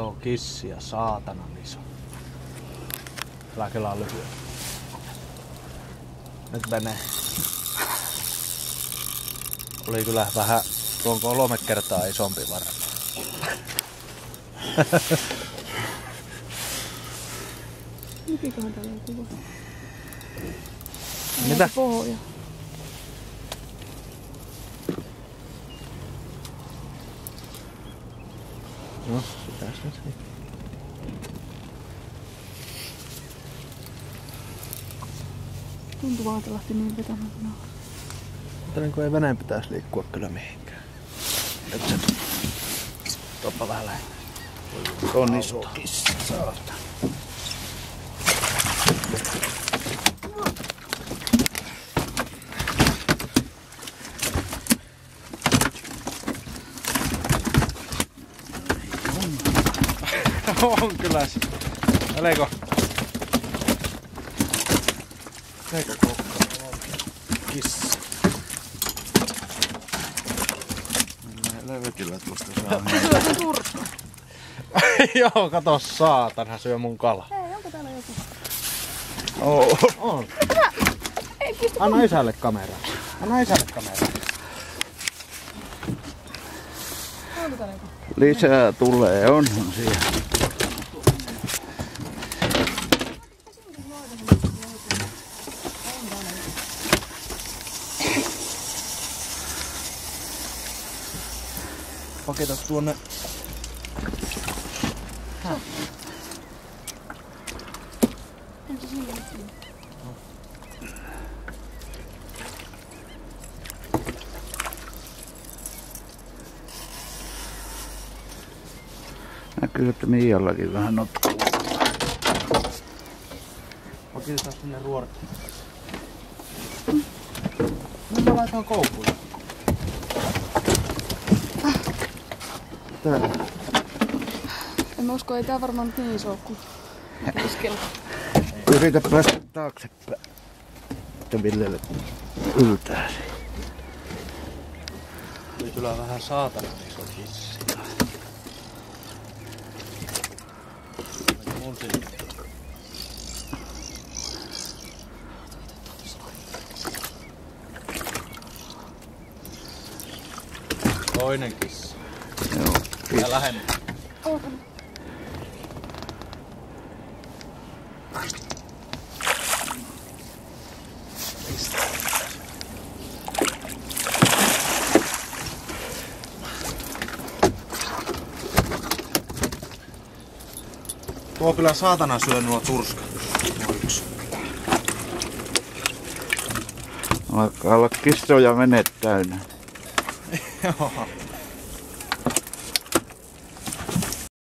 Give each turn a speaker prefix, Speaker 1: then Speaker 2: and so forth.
Speaker 1: Joo, kissia, saatanan iso. Älä kelaa lyhyä. Nyt menee. Oli kyllä vähän tuon 3 kertaa isompi varmaan.
Speaker 2: Mikäköhän täällä on kuva?
Speaker 1: Mitä?
Speaker 2: Pohja.
Speaker 1: No, sitäs nyt.
Speaker 2: Tuntuu vaan, että lähti niin vetämään.
Speaker 1: Mutta niin kuin ei veneen pitäisi liikkua kyllä mihinkään. Nyt se toppa vähän lähellä. On iso kissa, saatana. On kyllä se. Eleko? Eikö kokka? Kissa.
Speaker 3: Mennään levetillä tuosta saa.
Speaker 2: Kyllä se turkka.
Speaker 1: Joo, kato saatana, syö mun kala.
Speaker 2: Hei, onko täällä joku?
Speaker 1: On.
Speaker 2: Ei pysty.
Speaker 1: Anna isälle kameraa. Anna isälle kameraa.
Speaker 2: Onko täällä joku?
Speaker 3: Lisää tulee, onhan siellä.
Speaker 1: Paketa tuonne.
Speaker 2: Entä siinä?
Speaker 3: Näkyy, että Miiallakin vähän notkuu.
Speaker 1: Paketetaan sinne ruortiin. Nyt mä laitan koukkuun.
Speaker 3: Täällä.
Speaker 2: En mä usko, ei tää varmaan nyt niin iso kuin keskellä.
Speaker 3: Yritä päästä taaksepäin. Että Villelle yltää siihen.
Speaker 1: Tuli kyllä vähän saatanan iso kissi. Mun sinne. Toinen kissa.
Speaker 3: Joo.
Speaker 1: Tää lähemmin.
Speaker 2: Ootana.
Speaker 1: Tuo kyllä saatana syö nuo turskat. Nuo yksi.
Speaker 3: Alkaa olla kissoja venet täynnä.
Speaker 1: Joo.